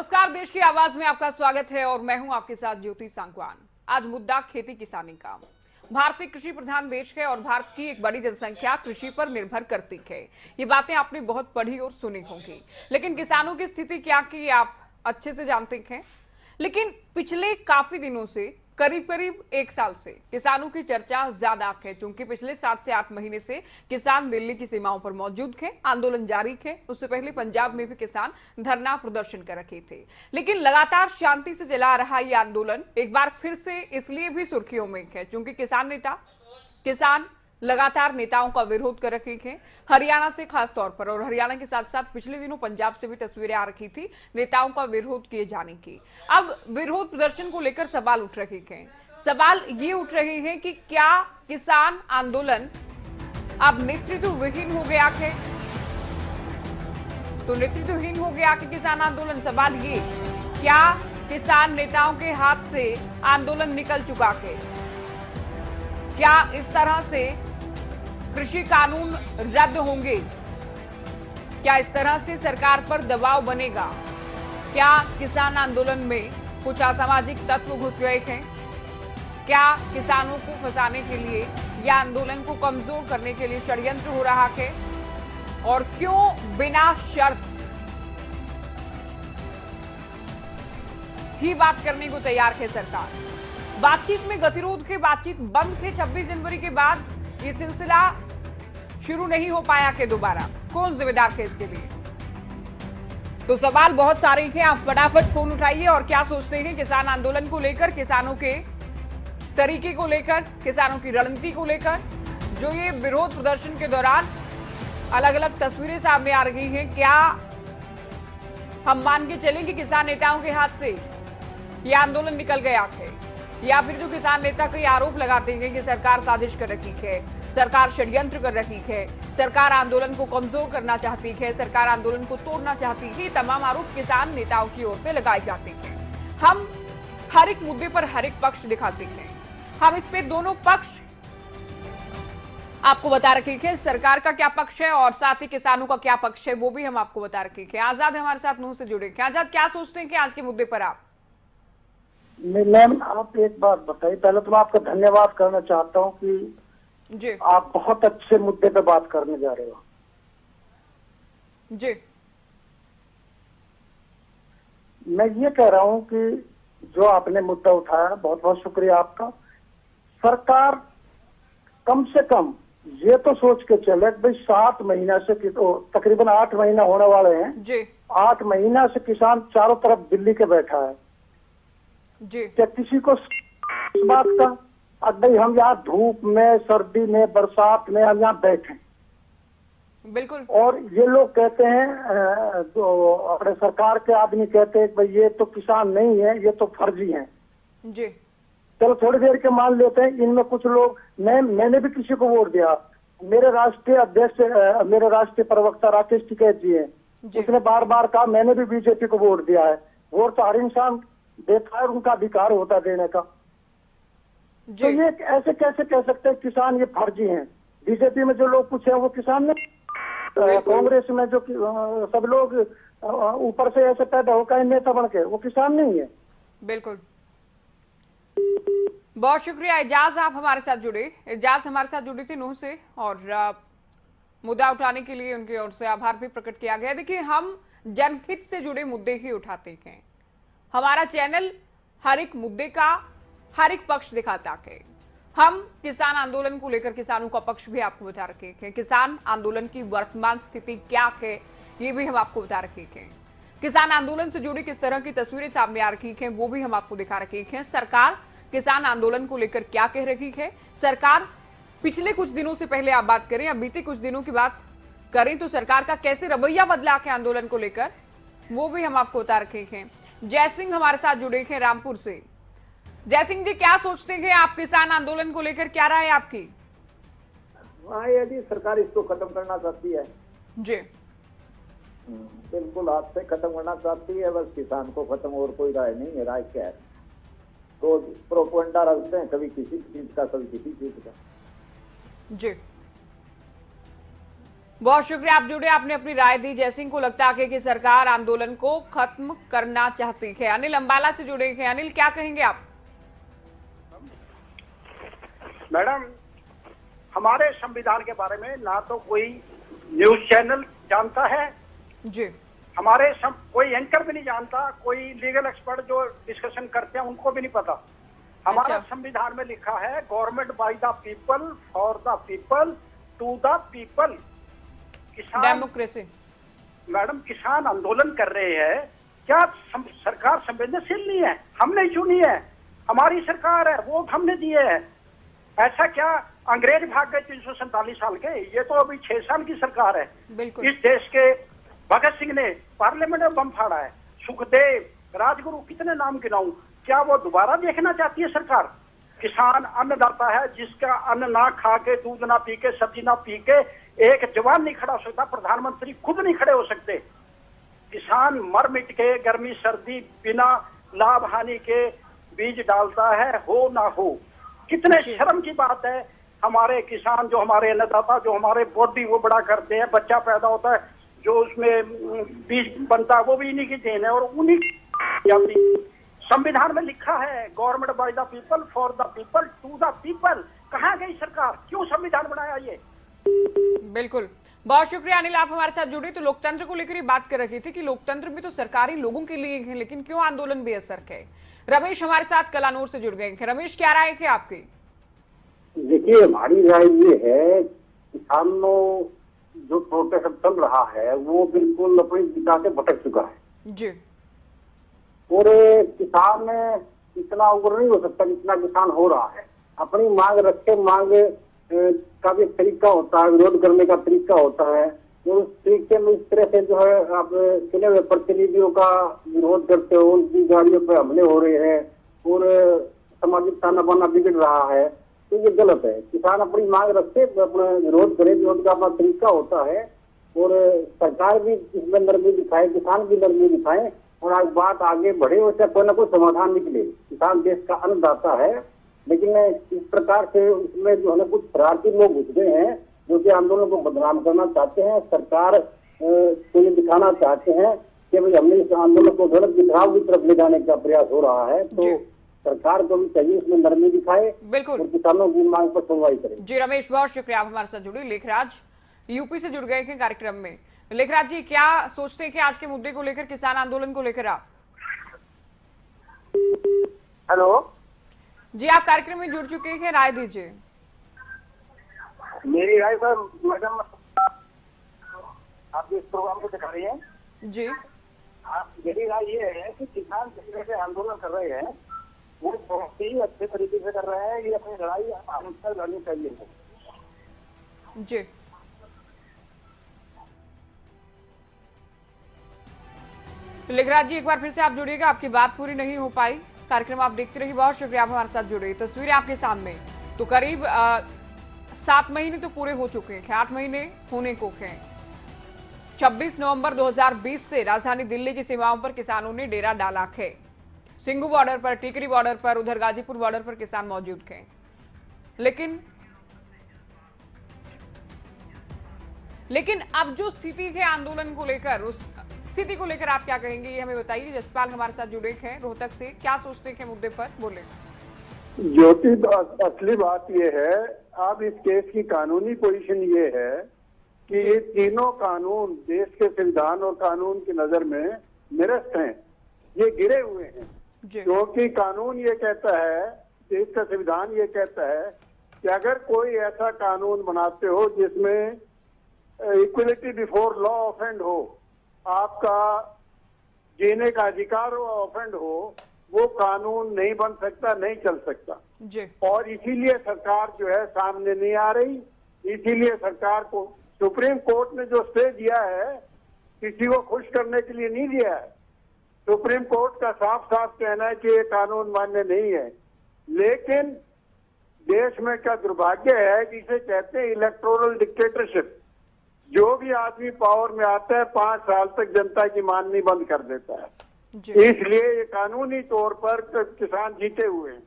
नमस्कार, देश की आवाज में आपका स्वागत है और मैं हूं आपके साथ ज्योति सांगवान। आज मुद्दा खेती किसानी का। भारत एक कृषि प्रधान देश है और भारत की एक बड़ी जनसंख्या कृषि पर निर्भर करती है। ये बातें आपने बहुत पढ़ी और सुनी होंगी, लेकिन किसानों की स्थिति क्या की आप अच्छे से जानते हैं। लेकिन पिछले काफी दिनों से करीब करीब एक साल से किसानों की चर्चा ज्यादा है, क्योंकि पिछले 7 से 8 महीने से किसान दिल्ली की सीमाओं पर मौजूद थे, आंदोलन जारी है। उससे पहले पंजाब में भी किसान धरना प्रदर्शन कर रहे थे, लेकिन लगातार शांति से चला रहा यह आंदोलन एक बार फिर से इसलिए भी सुर्खियों में है क्योंकि किसान लगातार नेताओं का विरोध कर रहे हैं, हरियाणा से खास तौर पर, और हरियाणा के साथ साथ पिछले दिनों पंजाब से भी तस्वीरें आ रही थी नेताओं का विरोध किए जाने की। अब विरोध प्रदर्शन को लेकर सवाल उठ रहे हैं। सवाल ये उठ रहे हैं कि क्या किसान आंदोलन अब नेतृत्व विहीन हो गया है? तो नेतृत्वहीन हो गया कि किसान आंदोलन? सवाल ये, क्या किसान नेताओं के हाथ से आंदोलन निकल चुका है? क्या इस तरह से कृषि कानून रद्द होंगे? क्या इस तरह से सरकार पर दबाव बनेगा? क्या किसान आंदोलन में कुछ असामाजिक तत्व घुस गए हैं? क्या किसानों को फंसाने के लिए या आंदोलन को कमजोर करने के लिए षड्यंत्र हो रहा है? और क्यों बिना शर्त ही बात करने को तैयार है सरकार? बातचीत में गतिरोध के, बातचीत बंद थे 26 जनवरी के बाद, ये सिलसिला शुरू नहीं हो पाया कि दोबारा कौन जिम्मेदार है इसके लिए? तो सवाल बहुत सारे हैं। आप फटाफट फोन उठाइए और क्या सोचते हैं किसान आंदोलन को लेकर, किसानों के तरीके को लेकर, किसानों की रणनीति को लेकर। जो ये विरोध प्रदर्शन के दौरान अलग अलग तस्वीरें सामने आ रही हैं, क्या हम मान के चलें कि किसान नेताओं के हाथ से यह आंदोलन निकल गया है, या फिर जो किसान नेता कई आरोप लगाते हैं कि सरकार साजिश कर रही है, सरकार षड्यंत्र कर रही है, सरकार आंदोलन को कमजोर करना चाहती है, सरकार आंदोलन को तोड़ना चाहती है, तमाम आरोप किसान नेताओं की ओर से लगाए जाते हैं। हम हर एक मुद्दे पर हर एक पक्ष दिखाते हैं। हम इस पे दोनों पक्ष आपको बता रखे हैं, सरकार का क्या पक्ष है और साथ ही किसानों का क्या पक्ष है, वो भी हम आपको बता रखे हैं। आजाद हमारे साथ नूह से जुड़े हैं। आजाद, क्या सोचते हैं कि आज के मुद्दे पर आप? मैम, आप एक बात बताइए। पहले तो मैं आपका धन्यवाद करना चाहता हूँ कि जी, आप बहुत अच्छे मुद्दे पे बात करने जा रहे हो। जी, मैं ये कह रहा हूँ कि जो आपने मुद्दा उठाया, बहुत बहुत शुक्रिया आपका। सरकार कम से कम ये तो सोच के चले कि भाई 7 महीना से तकरीबन 8 महीना होने वाले हैं जी, 8 महीना से किसान चारों तरफ दिल्ली के बैठा है जी। क्या किसी को इस बात का? अब भाई हम यहाँ धूप में, सर्दी में, बरसात में हम यहाँ बैठे, बिल्कुल। और ये लोग कहते हैं, जो अपने सरकार के आदमी कहते हैं भाई ये तो किसान नहीं है, ये तो फर्जी हैं। जी, चलो थोड़ी देर के मान लेते हैं, इनमें कुछ लोग, मैंने भी किसी को वोट दिया। मेरे राष्ट्रीय अध्यक्ष, मेरे राष्ट्रीय प्रवक्ता राकेश टिकैत जी हैं, उसने बार बार कहा मैंने भी बीजेपी को वोट दिया है। वोट तो हर इंसान देता है, उनका अधिकार होता है देने का। तो ये ऐसे कैसे कह सकते हैं किसान ये फर्जी हैं? बीजेपी में जो लोग कुछ है वो किसान नहीं, कांग्रेस में जो सब लोग ऊपर से ऐसे पैदा होकर नेता बन के, वो किसान नहीं है। बिल्कुल। बहुत शुक्रिया एजाज, आप हमारे साथ जुड़े। एजाज हमारे साथ जुड़ी थी नूह से, और मुद्दा उठाने के लिए उनकी ओर से आभार भी प्रकट किया गया। देखिए, हम जनहित से जुड़े मुद्दे ही उठाते हैं। हमारा चैनल हर एक मुद्दे का हर एक पक्ष दिखाता है। हम किसान आंदोलन को लेकर किसानों का पक्ष भी आपको बता रखे हैं, किसान आंदोलन की वर्तमान स्थिति क्या है ये भी हम आपको बता रखे हैं, किसान आंदोलन से जुड़ी किस तरह की तस्वीरें सामने आ रही हैं वो भी हम आपको दिखा रखे हैं। सरकार किसान आंदोलन को लेकर क्या कह रही है, सरकार पिछले कुछ दिनों से, पहले आप बात करें या बीते कुछ दिनों की बात करें, तो सरकार का कैसे रवैया बदला है आंदोलन को लेकर, वो भी हम आपको बता रखे हैं। जय सिंह हमारे साथ जुड़े हैं रामपुर से। जय सिंह जी, क्या सोचते हैं आप किसान आंदोलन को लेकर, क्या राय है आपकी? हाँ, यदि सरकार इसको खत्म करना चाहती है जी, बिल्कुल हाथ से खत्म करना चाहती है, बस किसान को खत्म, और कोई राय नहीं है। राय क्या है? तो प्रोपेगेंडा रखते हैं, कभी किसी चीज का, कभी किसी चीज का। जी, बहुत शुक्रिया, आप जुड़े, आपने अपनी राय दी। जयसिंह को लगता है कि सरकार आंदोलन को खत्म करना चाहती है। अनिल अंबाला से जुड़े हैं। अनिल, क्या कहेंगे आप? मैडम, हमारे संविधान के बारे में ना तो कोई न्यूज चैनल जानता है जी, कोई एंकर भी नहीं जानता, कोई लीगल एक्सपर्ट जो डिस्कशन करते हैं उनको भी नहीं पता। हमारा अच्छा। संविधान में लिखा है government by the people, for the people, to the people. किसान, डेमोक्रेसी। मैडम, किसान आंदोलन कर रहे हैं, क्या सरकार संवेदनशील नहीं है? हमने चुनी है, हमारी सरकार है, वोट हमने दिए हैं। ऐसा क्या अंग्रेज भाग गए 347 साल के? ये तो अभी 6 साल की सरकार है। बिल्कुल। इस देश के भगत सिंह ने पार्लियामेंट में बम फाड़ा है, सुखदेव, राजगुरु, कितने नाम गिनाऊं? क्या वो दोबारा देखना चाहती है सरकार? किसान अन्नदाता है, जिसका अन्न ना खा के, दूध ना पी के, सब्जी ना पी के एक जवान नहीं खड़ा हो सकता, प्रधानमंत्री खुद नहीं खड़े हो सकते। किसान मर मिट के गर्मी सर्दी बिना लाभ हानि के बीज डालता है, हो ना हो। कितने शर्म की बात है। हमारे किसान, जो हमारे अन्नदाता, जो हमारे बॉडी वो बड़ा करते हैं, बच्चा पैदा होता है, जो उसमें बीज बनता है, वो भी इन्हीं की देन है और उन्हीं की। संविधान में लिखा है government by the people, for the people, to the people. कहाँ गई सरकार? क्यों संविधान बनाया ये? बिल्कुल, बहुत शुक्रिया अनिल, आप हमारे साथ जुड़े। तो लोकतंत्र को लेकर ही बात कर रही थी कि लोकतंत्र भी तो सरकारी लोगों के लिए है, लेकिन क्यों आंदोलन बेअसर है। रमेश हमारे साथ कलानूर से जुड़ गए हैं। रमेश, क्या राय है आपकी? देखिए, हमारी राय ये है, किसानों जो प्रोटेस्ट चल रहा है वो बिल्कुल अपनी दिशा से भटक चुका है जी। और किसान इतना उग्र नहीं हो सकता जितना किसान हो रहा है। अपनी मांग रखे, मांग का भी तरीका होता है, विरोध करने का तरीका होता है। और उस तरीके में इस तरह से जो है आप चुने हुए प्रतिनिधियों का विरोध करते हो, उनकी गाड़ियों पर हमले हो रहे हैं और सामाजिक ताना बाना बिगड़ रहा है, तो ये गलत है। किसान अपनी मांग रखे, अपना विरोध करे, विरोध का अपना तरीका होता है। और सरकार भी इसमें नरमी दिखाए, किसान भी नरमी दिखाए और आज बात आगे बढ़े और कोई ना कोई समाधान निकले। किसान देश का अन्नदाता है, लेकिन इस प्रकार से उसमें जो है ना कुछ शरारती लोग घुस गए हैं जो कि आंदोलन को बदनाम करना चाहते हैं। सरकार को ये दिखाना चाहते हैं कि भाई हमने इस आंदोलन को गलत दिखाव की तरफ ले जाने का प्रयास हो रहा है। तो सरकार को भी चाहिए इसमें नरमी दिखाए, बिल्कुल, और किसानों की मांग पर सुनवाई करे। जी रमेश, बहुत शुक्रिया, आप हमारे साथ जुड़े। लेखराज यूपी से जुड़ गए थे कार्यक्रम में। लेखराज जी, क्या सोचते हैं कि आज के मुद्दे को लेकर, किसान आंदोलन को लेकर आप? हेलो जी, आप कार्यक्रम में जुड़ चुके हैं, राय दीजिए। मेरी राय सर, मैडम आप इस प्रोग्राम को दिखा रही हैं जी। मेरी राय ये है कि किसान जिस तरह से आंदोलन कर रहे हैं वो बहुत ही अच्छे तरीके से कर रहे हैं। ये अपनी लड़ाई हमसे लड़नी चाहिए जी। लेखराज जी, एक बार फिर से आप जुड़िएगा, आपकी बात पूरी नहीं हो पाई। कार्यक्रम आप देखते रहिए, बहुत शुक्रिया, आप हमारे साथ जुड़े। तस्वीरें आपके सामने, तो करीब 7 महीने तो पूरे हो चुके हैं, 8 महीने होने को हैं। 26 नवंबर 2020 से राजधानी दिल्ली की सीमाओं पर किसानों ने डेरा डाला है। सिंघू बॉर्डर पर, टिकरी बॉर्डर पर, उधर गाजीपुर बॉर्डर पर किसान मौजूद हैं। लेकिन अब जो स्थिति है आंदोलन को लेकर, उस स्थिति को लेकर आप क्या कहेंगे, ये हमें बताइए। जसपाल हमारे साथ जुड़े हैं रोहतक से, क्या सोचते हैं मुद्दे पर, बोले। ज्योति, असली बात ये है, अब इस केस की कानूनी पोजीशन ये है कि ये तीनों कानून देश के संविधान और कानून की नजर में निरस्त हैं, ये गिरे हुए हैं। क्योंकि कानून ये कहता है, देश का संविधान ये कहता है कि अगर कोई ऐसा कानून बनाते हो जिसमें इक्वलिटी बिफोर लॉ ऑफेंड हो, आपका जीने का अधिकार ऑफेंड हो, वो कानून नहीं बन सकता, नहीं चल सकता जी। और इसीलिए सरकार जो है सामने नहीं आ रही। इसीलिए सरकार को सुप्रीम कोर्ट ने जो स्टे दिया है किसी को खुश करने के लिए नहीं दिया है। सुप्रीम कोर्ट का साफ साफ कहना है कि ये कानून मान्य नहीं है। लेकिन देश में क्या दुर्भाग्य है कि इसे कहते हैं इलेक्टोरल डिक्टेटरशिप। जो भी आदमी पावर में आता है 5 साल तक जनता की माननी बंद कर देता है। इसलिए ये कानूनी तौर पर किसान जीते हुए हैं।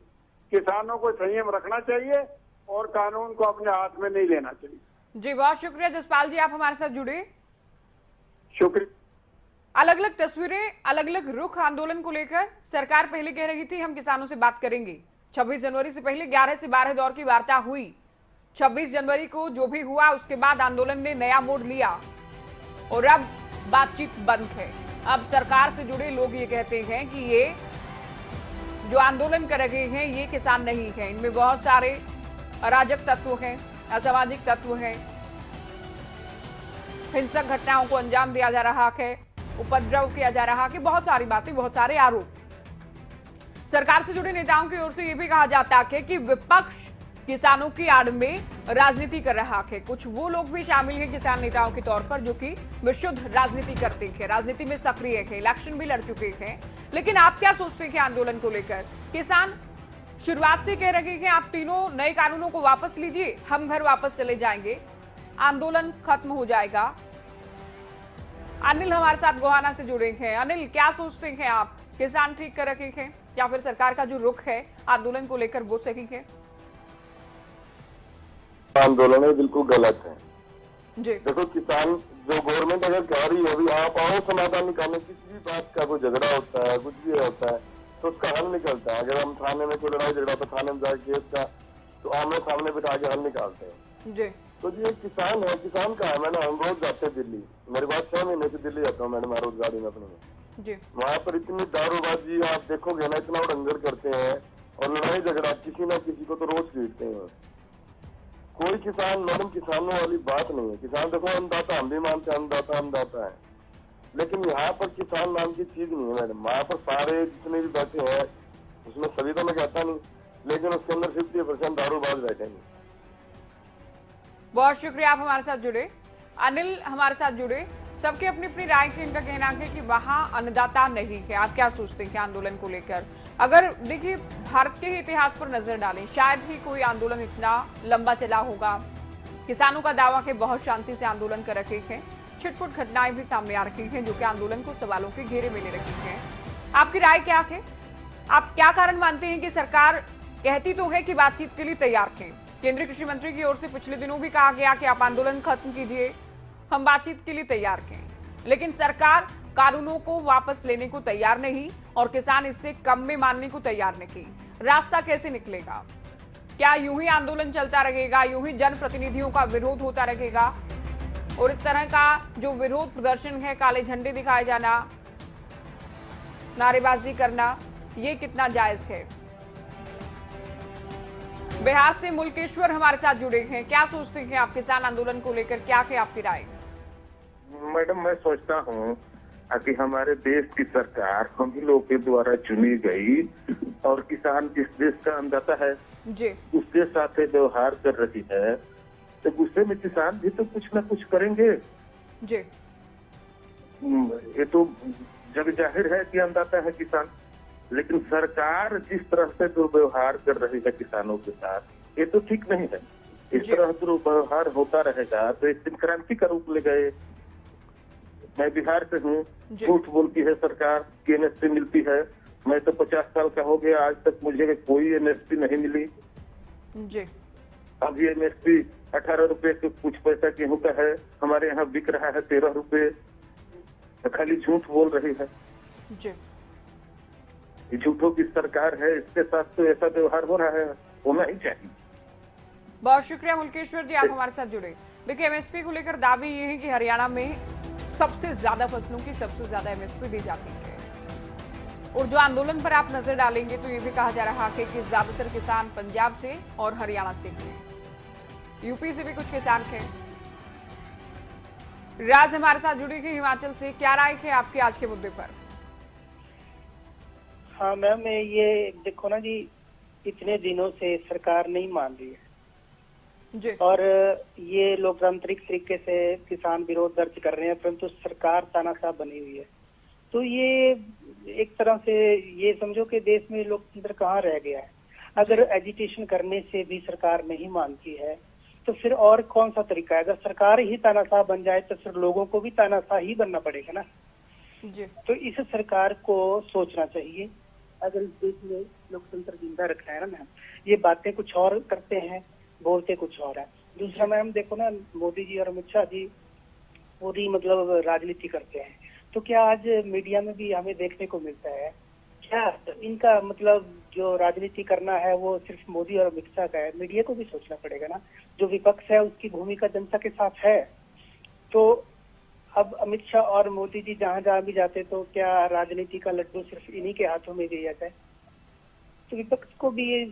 किसानों को संयम रखना चाहिए और कानून को अपने हाथ में नहीं लेना चाहिए। जी बहुत शुक्रिया जसपाल जी, आप हमारे साथ जुड़े। शुक्रिया। अलग अलग तस्वीरें, अलग अलग रुख आंदोलन को लेकर। सरकार पहले कह रही थी हम किसानों से बात करेंगे, 26 जनवरी से पहले 11 से 12 दौर की वार्ता हुई। 26 जनवरी को जो भी हुआ उसके बाद आंदोलन ने नया मोड़ लिया और अब बातचीत बंद है। अब सरकार से जुड़े लोग ये कहते हैं कि ये जो आंदोलन कर रहे हैं ये किसान नहीं है, इनमें बहुत सारे अराजक तत्व हैं, असामाजिक तत्व हैं, हिंसक घटनाओं को अंजाम दिया जा रहा है, उपद्रव किया जा रहा है, बहुत सारी बातें, बहुत सारे आरोप। सरकार से जुड़े नेताओं की ओर से यह भी कहा जाता है कि विपक्ष किसानों की आड़ में राजनीति कर रहा है। कुछ वो लोग भी शामिल हैं किसान नेताओं के तौर पर जो कि विशुद्ध राजनीति करते हैं, राजनीति में सक्रिय है, इलेक्शन भी लड़ चुके हैं। लेकिन आप क्या सोचते हैं आंदोलन को लेकर? किसान शुरुआत से कह रहे हैं आप तीनों नए कानूनों को वापस लीजिए, हम घर वापस चले जाएंगे, आंदोलन खत्म हो जाएगा। अनिल हमारे साथ गोहाना से जुड़े हैं। अनिल, क्या सोचते हैं आप, किसान ठीक कर रखे हैं या फिर सरकार का जो रुख है आंदोलन को लेकर वो सही है? आंदोलन है बिल्कुल गलत है जी। देखो, किसान जो गवर्नमेंट अगर कह रही है अभी आप आओ समाधान निकालने, किसी भी बात का कोई झगड़ा होता है, कुछ भी होता है तो उसका हल निकलता है। अगर हम थाने में कोई लड़ाई झगड़ा तो थाने में जाकर केस का तो आमने सामने बिठा के हल निकालते हैं। जी। तो ये किसान है, किसान का है। मैंने हम रोज जाते दिल्ली, मेरे पास 6 महीने से दिल्ली जाता हूँ मैडम, मैं रोज गाड़ी में अपने में। जी। वहाँ पर इतनी दारूबाजी आप देखोगे ना, इतना उड़ंगर करते हैं और लड़ाई झगड़ा किसी ना किसी को तो रोज पीटते हैं। कोई किसान मैडम किसानों वाली बात नहीं है। किसान देखो अन्नदाता, हम भी मानते हैं अन्नदाता अन्नदाता है, लेकिन यहाँ पर किसान नाम की चीज नहीं है मैडम। वहाँ पर सारे जितने भी बैठे हैं उसमें सभी तो मैं कहता नहीं, लेकिन उसके अंदर 50% दारूबाज बैठे नहीं। बहुत शुक्रिया, आप हमारे साथ जुड़े। अनिल हमारे साथ जुड़े। सबकी अपनी अपनी राय की इनका कहना है कि वहां अन्नदाता नहीं है। आप क्या सोचते हैं आंदोलन को लेकर? अगर देखिए भारत के इतिहास पर नजर डालें, शायद ही कोई आंदोलन इतना लंबा चला होगा। किसानों का दावा है बहुत शांति से आंदोलन कर रखे हैं, छिटपुट घटनाएं भी सामने आ रही हैं जो कि आंदोलन को सवालों के घेरे में ले रखी हैं। आपकी राय क्या है? आप क्या कारण मानते हैं कि सरकार कहती तो है कि बातचीत के लिए तैयार थे, केंद्रीय कृषि मंत्री की ओर से पिछले दिनों भी कहा गया कि आप आंदोलन खत्म कीजिए, हम बातचीत के लिए तैयार हैं, लेकिन सरकार कानूनों को वापस लेने को तैयार नहीं और किसान इससे कम में मानने को तैयार नहीं। रास्ता कैसे निकलेगा? क्या यूं ही आंदोलन चलता रहेगा, यूं ही जनप्रतिनिधियों का विरोध होता रहेगा और इस तरह का जो विरोध प्रदर्शन है, काले झंडे दिखाए जाना, नारेबाजी करना, ये कितना जायज है? बिहार से मुल्केश्वर हमारे साथ जुड़े हैं। क्या सोचते हैं आप किसान आंदोलन को लेकर? क्या है आपकी राय? मैडम, मैं सोचता हूँ कि हमारे देश की सरकार हम ही लोग के द्वारा चुनी गई और किसान जिस देश का अन्नदाता है जी, उसके साथ व्यवहार कर रही है, तो गुस्से में किसान भी तो कुछ ना कुछ करेंगे। जी। ये तो जग जाहिर है कि अन्नदाता है किसान, लेकिन सरकार जिस तरह से दुर्व्यवहार कर रही है किसानों के साथ, ये तो ठीक नहीं है। इस तरह दुर्व्यवहार होता रहेगा तो एक दिन क्रांति का रूप ले गए। मैं बिहार से हूँ, झूठ बोलती है सरकार कि एमएसपी मिलती है। मैं तो 50 साल का हो गया, आज तक मुझे कोई एमएसपी नहीं मिली। जी। अभी एमएसपी 18 रुपए के कुछ पैसा गेहूं का है, हमारे यहाँ बिक रहा है 13 रुपए। खाली झूठ बोल रही है। जी। झूठों की सरकार है, इसके साथ तो ऐसा व्यवहार हो रहा है, होना ही चाहिए। बहुत शुक्रिया मुल्केश्वर जी, आप हमारे साथ जुड़े। देखिए एमएसपी को लेकर दावे ये है कि हरियाणा में सबसे ज्यादा फसलों की सबसे ज्यादा एमएसपी दी जाती है और जो आंदोलन पर आप नजर डालेंगे तो ये भी कहा जा रहा है कि ज्यादातर किसान पंजाब से और हरियाणा से भी हैं, यूपी से भी कुछ किसान थे। राज हमारे साथ जुड़ी थी हिमाचल से। क्या राय है आपकी आज के मुद्दे पर? हाँ मैम, ये देखो ना जी, इतने दिनों से सरकार नहीं मान रही है जी। और ये लोकतांत्रिक तरीके से किसान विरोध दर्ज कर रहे हैं, परंतु सरकार तानाशाह बनी हुई है। तो ये एक तरह से ये समझो कि देश में लोकतंत्र कहाँ रह गया है। अगर एजिटेशन करने से भी सरकार नहीं मानती है तो फिर और कौन सा तरीका है? अगर सरकार ही तानाशाह बन जाए तो फिर लोगों को भी तानाशाह ही बनना पड़ेगा ना जी। तो इस सरकार को सोचना चाहिए, अगर इस देश में लोकतंत्र जिंदा रखना है ना मैम। ये बातें कुछ और करते हैं, बोलते कुछ और है। दूसरा मैम देखो ना, मोदी जी और अमित शाह जी पूरी मतलब राजनीति करते हैं, तो क्या आज मीडिया में भी हमें देखने को मिलता है क्या इनका मतलब जो राजनीति करना है वो सिर्फ मोदी और अमित शाह का है? मीडिया को भी सोचना पड़ेगा ना, जो विपक्ष है उसकी भूमिका जनता के साथ है। तो अब अमित शाह और मोदी जी जहां जहां भी जाते तो क्या राजनीति का लड्डू सिर्फ इन्हीं के हाथों में दिया जाता है? तो विपक्ष को भी ये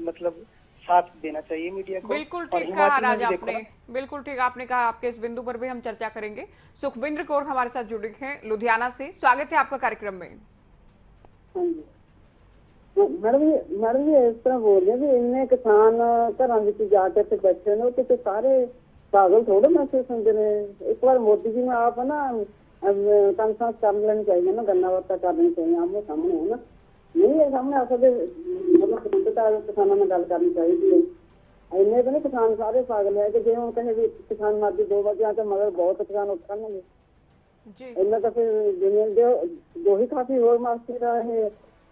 मतलब साथ देना चाहिए मीडिया को। बिल्कुल और ठीक कहा हिमाचल में राज भी देखो आपने, ना, बिल्कुल ठीक आपने कहा। आपके इस बिंदु पर भी हम चर्चा करेंगे। सुखविंद्र कौर हमारे साथ जुड़े हैं लुधियाना से, स्वागत है आपका कार्यक्रम में। मैडम जी इस तरह बोल रहे भी इन्ने किसान घर जाके बैठे ने कितने सारे पागल थोड़े महसूस होंगे ने। एक बार मोदी जी में आप ना कॉन्फ्रेंस कर लेनी चाहिए ना, गन्ना वार्ता करनी चाहिए, आमने सामने है ना, नहीं है सामने आप मतलब किसानों में गल करनी चाहिए। इन्ने तो नहीं किसान सारे पागल है कि जो हम कहे भी किसान मर्जी 2 बजे आते मगर बहुत किसान उठ करने इन्हें तो फिर जो ही काफी और मास्टर रहे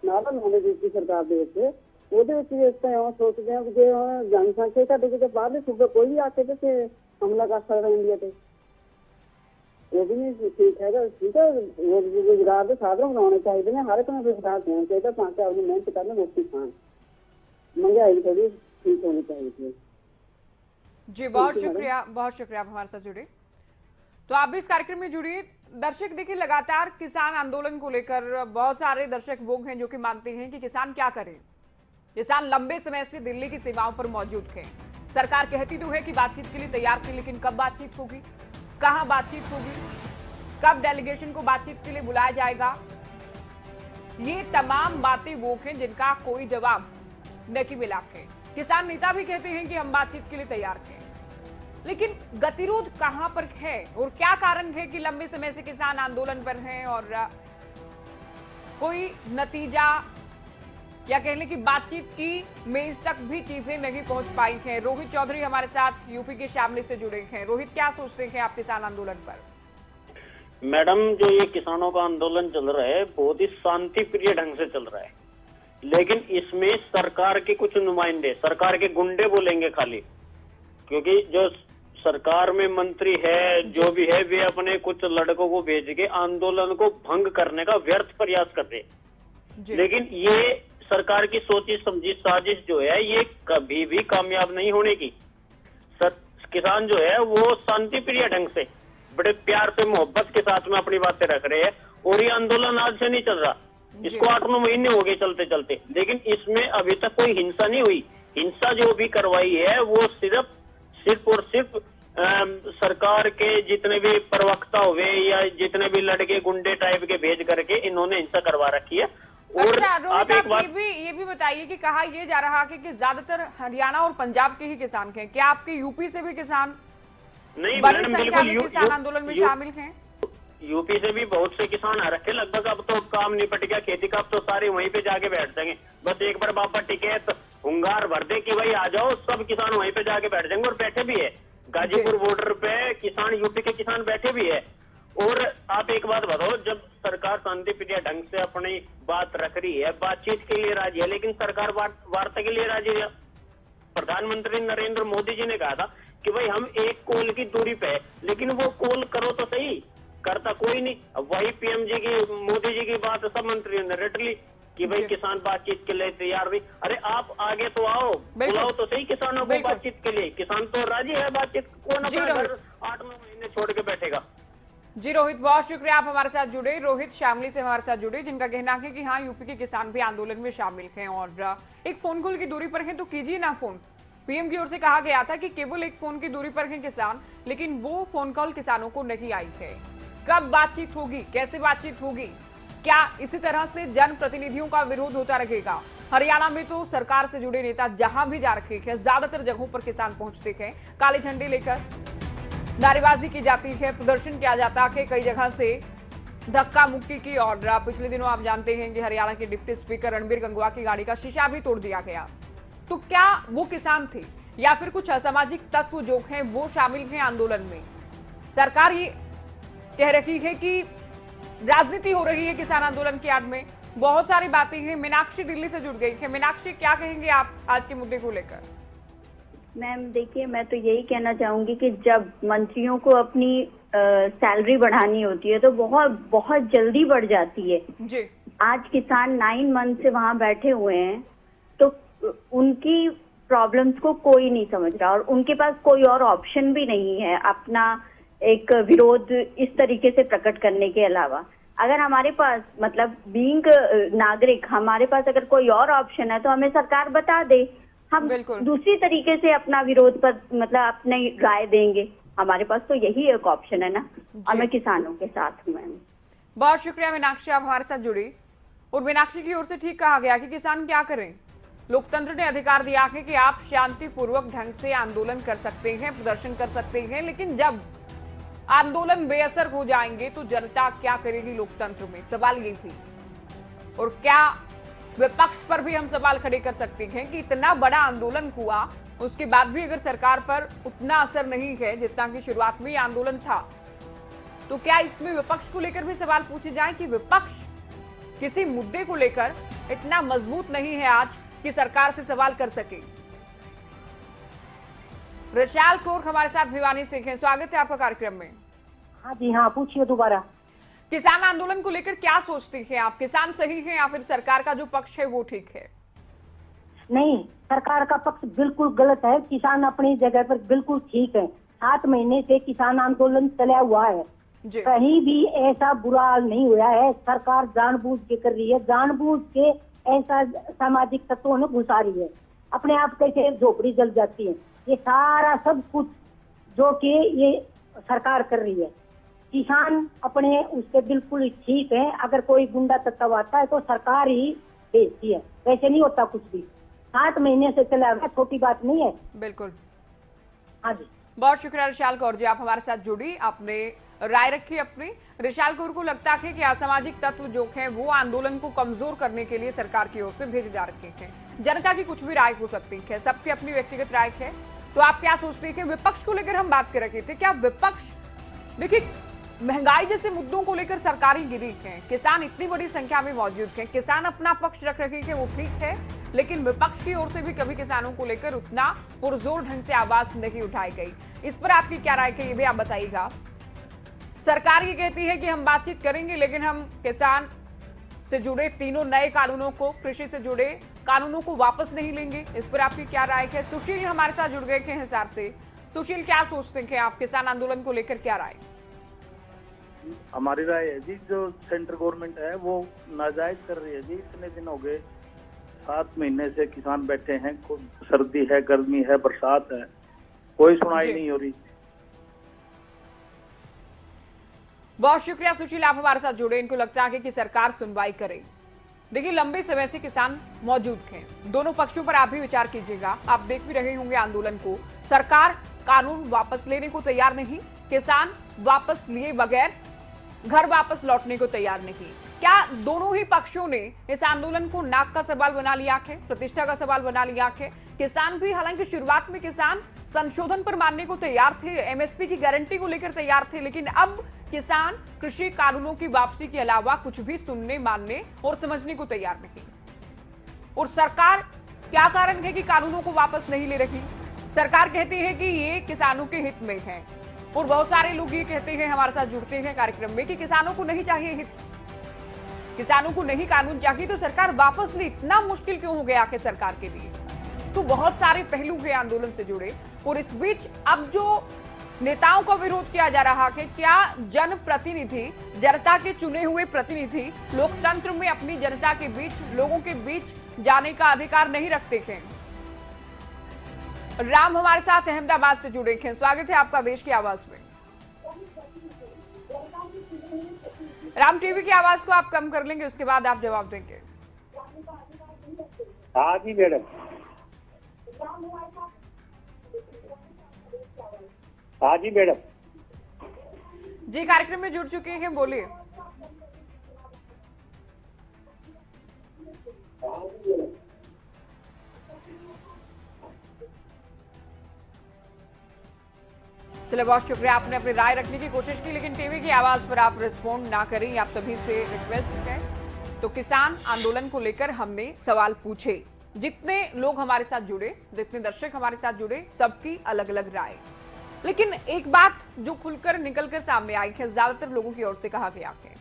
नाला लाने की सरकार दे के सोचते हैं कि जो जनसंख्या घट गई तो बाहर सूबे कोई भी आके तो हमला कर सकता इंडिया पे, वो भी नहीं ठीक है। ठीक है, रोजगार के साधन बनाने चाहिए, हर एक में रोजगार देना चाहिए ताकि अपनी मेहनत करना रोटी खान, महंगाई थोड़ी ठीक होनी चाहिए। जी बहुत शुक्रिया आप हमारे साथ जुड़े। तो आप भी इस कार्यक्रम में जुड़िए। दर्शक देखिए, लगातार किसान आंदोलन को लेकर बहुत सारे दर्शक वो हैं जो कि मानते हैं कि किसान क्या करें। किसान लंबे समय से दिल्ली की सीमाओं पर मौजूद हैं। सरकार कहती तो है कि बातचीत के लिए तैयार थी, लेकिन कब बातचीत होगी, कहां बातचीत होगी, कब डेलीगेशन को बातचीत के लिए बुलाया जाएगा, ये तमाम बातें वो हैं जिनका कोई जवाब नहीं मिला है। किसान नेता भी कहते हैं कि हम बातचीत के लिए तैयार हैं, लेकिन गतिरोध कहां पर है और क्या कारण है कि लंबे समय से किसान आंदोलन पर हैं और कोई नतीजा या कह लें कि बातचीत की मेज तक भी चीजें नहीं पहुंच पाई हैं। रोहित चौधरी हमारे साथ यूपी के शामली से जुड़े हैं। रोहित, क्या सोचते हैं आप किसान आंदोलन पर? मैडम, जो ये किसानों का आंदोलन चल रहा है बहुत ही शांति प्रिय ढंग से चल रहा है, लेकिन इसमें सरकार के कुछ नुमाइंदे, सरकार के गुंडे बोलेंगे खाली, क्योंकि जो सरकार में मंत्री है जो भी है वे अपने कुछ लड़कों को भेज के आंदोलन को भंग करने का व्यर्थ प्रयास कर रहे। लेकिन ये सरकार की सोची समझी साजिश जो है ये कभी भी कामयाब नहीं होने की। किसान जो है वो शांति प्रिय ढंग से बड़े प्यार से मोहब्बत के साथ में अपनी बातें रख रहे हैं, और ये आंदोलन आज से नहीं चल रहा, इसको 8-9 महीने हो गए चलते चलते, लेकिन इसमें अभी तक कोई हिंसा नहीं हुई। हिंसा जो भी करवाई है वो सिर्फ और सिर्फ सरकार के जितने भी प्रवक्ता हुए या जितने भी लड़के गुंडे टाइप के भेज करके इन्होंने हिंसा करवा रखी है। और अच्छा, आप एक बात ये भी बताइए कि कहा यह जा रहा है कि ज्यादातर हरियाणा और पंजाब के ही किसान हैं, क्या आपके यूपी से भी किसान नहीं बड़ी मैडम, संख्या में बिल्कुल किसान आंदोलन में शामिल हैं? यूपी से भी बहुत से किसान आ रखे, लगभग अब तो काम निपट गया खेती का, अब तो सारे वहीं पे जाके बैठ जाएंगे। बस एक बार बाबा टिकट हुंगार भर दे कि भाई आ जाओ, सब किसान वहीं पे जाके बैठ जाएंगे, और बैठे भी है। गाजीपुर बॉर्डर पे किसान, यूपी के किसान बैठे भी है। और आप एक बात बताओ, जब सरकार शांति प्रिय ढंग से अपनी बात रख रही है, बातचीत के लिए राजी है, लेकिन सरकार वार्ता के लिए राजी है। प्रधानमंत्री नरेंद्र मोदी जी ने कहा था कि भाई हम एक कॉल की दूरी पे है, लेकिन वो कॉल करो तो सही, करता कोई नहीं। अब वही पीएम जी की, मोदी जी की बात सब मंत्रियों ने रट ली कि भाई किसान बातचीत के लिए तैयार भी। अरे आप आगे तो आओ, बुलाओ तो सही किसानों को बातचीत के लिए। किसान तो राजी है बातचीत, कौन अपना घर 8-9 महीने छोड़ के बैठेगा। जी रोहित, बहुत शुक्रिया आप हमारे साथ जुड़े। रोहित शामली से हमारे साथ जुड़े, जिनका कहना है कि हाँ यूपी के किसान भी आंदोलन में शामिल हैं और एक फोन कॉल की दूरी पर हैं, तो कीजिए ना फोन। पीएम की ओर से कहा गया था कि केवल एक फोन की दूरी पर हैं किसान, लेकिन वो फोन कॉल किसानों को नहीं आई है। कब बातचीत होगी, कैसे बातचीत होगी, क्या इसी तरह से जनप्रतिनिधियों का विरोध होता रहेगा? हरियाणा में तो सरकार से जुड़े नेता जहां भी जा रखे हैं, ज्यादातर जगहों पर किसान पहुंचते हैं, काले झंडे लेकर नारेबाजी की जाती है, प्रदर्शन किया जाता है, कई जगह से धक्का मुक्की की। और पिछले दिनों आप जानते हैं कि हरियाणा के डिप्टी स्पीकर रणबीर गंगवा की गाड़ी का शीशा भी तोड़ दिया गया। तो क्या वो किसान थे या फिर कुछ असामाजिक तत्व जो हैं वो शामिल हैं आंदोलन में? सरकार ये कह रही है कि राजनीति हो रही है किसान आंदोलन की आड़ में, बहुत सारी बातें हैं। मीनाक्षी दिल्ली से जुड़ गई है। मीनाक्षी, क्या कहेंगे आप आज के मुद्दे को लेकर? मैम देखिए, मैं तो यही कहना चाहूंगी कि जब मंत्रियों को अपनी सैलरी बढ़ानी होती है तो बहुत बहुत जल्दी बढ़ जाती है जी। आज किसान 9 मंथ से वहां बैठे हुए हैं, तो उनकी प्रॉब्लम्स को कोई नहीं समझ रहा और उनके पास कोई और ऑप्शन भी नहीं है अपना एक विरोध इस तरीके से प्रकट करने के अलावा। अगर हमारे पास मतलब बीइंग नागरिक हमारे पास अगर कोई और ऑप्शन है तो हमें सरकार बता दे, हम दूसरी तरीके से अपना विरोध पर मतलब अपनी राय देंगे। हमारे पास तो यही एक ऑप्शन है ना, और मैं किसानों के साथ हूँ मैम। बहुत शुक्रिया मीनाक्षी, आप हमारे साथ जुड़ी। और मीनाक्षी की ओर से ठीक कहा गया कि किसान क्या करें, लोकतंत्र ने अधिकार दिया है कि आप शांतिपूर्वक ढंग से आंदोलन कर सकते हैं, प्रदर्शन कर सकते हैं, लेकिन जब आंदोलन बेअसर हो जाएंगे तो जनता क्या करेगी लोकतंत्र में, सवाल ये भी। और क्या विपक्ष पर भी हम सवाल खड़े कर सकते हैं कि इतना बड़ा आंदोलन हुआ, उसके बाद भी अगर सरकार पर उतना असर नहीं है जितना कि शुरुआत में आंदोलन था, तो क्या इसमें विपक्ष को लेकर भी सवाल पूछे जाएं कि विपक्ष किसी मुद्दे को लेकर इतना मजबूत नहीं है आज कि सरकार से सवाल कर सके। रशाल कौर हमारे साथ भिवानी से हैं, स्वागत है आपका कार्यक्रम में। हाँ जी हाँ, पूछिए दोबारा। किसान आंदोलन को लेकर क्या सोचते हैं आप, किसान सही है या फिर सरकार का जो पक्ष है वो ठीक है? नहीं, सरकार का पक्ष बिल्कुल गलत है, किसान अपनी जगह पर बिल्कुल ठीक है। 7 महीने से किसान आंदोलन चला हुआ है, कहीं भी ऐसा बुरा हाल नहीं हुआ है। सरकार जानबूझ के कर रही है, जानबूझ के ऐसा सामाजिक तत्वों में घुसा रही है, अपने आप कैसे झोपड़ी जल जाती है। ये सारा सब कुछ जो कि ये सरकार कर रही है, किसान अपने उससे बिल्कुल ठीक है। अगर कोई गुंडा तत्व आता है तो सरकार ही भेजती है, वैसे नहीं होता कुछ भी। 7 महीने से चला हुआ, छोटी बात नहीं है। बिल्कुल, हाँ जी। बहुत शुक्रिया रिशाल कौर जी, आप हमारे साथ जुड़ी, आपने राय रखी अपनी। रिशाल कौर को लगता है कि असामाजिक तत्व जो हैं वो आंदोलन को कमजोर करने के लिए सरकार की ओर से भेजे जा रखे हैं। जनता की कुछ भी राय हो सकती है, सबकी अपनी व्यक्तिगत राय है। तो आप क्या सोचते हैं? विपक्ष को लेकर हम बात कर रहे थे, क्या विपक्ष, देखिए महंगाई जैसे मुद्दों को लेकर सरकारी गिरी है, किसान इतनी बड़ी संख्या में मौजूद हैं, किसान अपना पक्ष रख रहे हैं वो ठीक है, लेकिन विपक्ष की ओर से भी कभी किसानों को लेकर उतना पुरजोर ढंग से आवाज नहीं उठाई गई। इस पर आपकी क्या राय है ये भी आप बताइएगा। सरकार ये कहती है कि हम बातचीत करेंगे, लेकिन हम किसान से जुड़े तीनों नए कानूनों को, कृषि से जुड़े कानूनों को वापस नहीं लेंगे। इस पर आपकी क्या राय है? सुशील हमारे साथ जुड़ गए हैं हिसार से। सुशील, क्या सोचते हैं आप किसान आंदोलन को लेकर, क्या राय? हमारी राय है जी, जो सेंट्रल गवर्नमेंट है वो नाजायज कर रही है जी। इतने दिन हो गए, 7 महीने से किसान बैठे हैं, सर्दी है, गर्मी है, बरसात है, कोई सुनाई नहीं हो रही। बहुत शुक्रिया सुशील, आप हमारे साथ जुड़े। इनको लगता है कि सरकार सुनवाई करे। देखिए लंबे समय से किसान मौजूद हैं, दोनों पक्षों पर आप भी विचार कीजिएगा। आप देख भी रहे होंगे आंदोलन को, सरकार कानून वापस लेने को तैयार नहीं, किसान वापस लिए बगैर घर वापस लौटने को तैयार नहीं। क्या दोनों ही पक्षों ने इस आंदोलन को नाक का सवाल बना लिया है, प्रतिष्ठा का सवाल बना लिया है? किसान भी, हालांकि शुरुआत में किसान संशोधन पर मानने को तैयार थे, एमएसपी की गारंटी को लेकर तैयार थे, लेकिन अब किसान कृषि कानूनों की वापसी के अलावा कुछ भी सुनने, मानने और समझने को तैयार नहीं। और सरकार, क्या कारण है कि कानूनों को वापस नहीं ले रही? सरकार कहती है कि ये किसानों के हित में है, और बहुत सारे लोग ये कहते हैं, हमारे साथ जुड़ते हैं कार्यक्रम में, कि किसानों को नहीं चाहिए हित, किसानों को नहीं कानून चाहिए, तो सरकार वापस ले। इतना मुश्किल क्यों हो गया कि सरकार के लिए? तो बहुत सारे पहलू हैं आंदोलन से जुड़े। और इस बीच अब जो नेताओं का विरोध किया जा रहा है, क्या जनप्रतिनिधि, जनता के चुने हुए प्रतिनिधि लोकतंत्र में अपनी जनता के बीच, लोगों के बीच जाने का अधिकार नहीं रखते हैं? राम हमारे साथ अहमदाबाद से जुड़े हैं, स्वागत है आपका देश की आवाज में। राम, टीवी की आवाज को आप कम कर लेंगे, उसके बाद आप जवाब देंगे। हाँ जी मैडम। हाँ जी मैडम। जी, कार्यक्रम में जुड़ चुके हैं, बोलिए। चलिए, बहुत शुक्रिया, आपने अपनी राय रखने की कोशिश की, लेकिन टीवी की आवाज पर आप रिस्पॉन्ड ना करें, आप सभी से रिक्वेस्ट है। तो किसान आंदोलन को लेकर हमने सवाल पूछे, जितने लोग हमारे साथ जुड़े, जितने दर्शक हमारे साथ जुड़े, सबकी अलग अलग राय। लेकिन एक बात जो खुलकर निकलकर सामने आई है, ज्यादातर लोगों की ओर से कहा गया है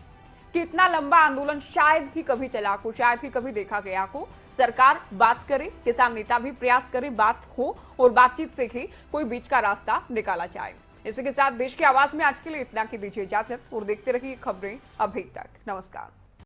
कि इतना लंबा आंदोलन शायद ही कभी चला हो, शायद ही कभी देखा गया हो। सरकार बात करे, किसान नेता भी प्रयास करे, बात हो और बातचीत से ही कोई बीच का रास्ता निकाला जाए। इसी के साथ देश की आवाज में आज के लिए इतना, की दीजिए इजाजत और देखते रहिए खबरें अभी तक। नमस्कार।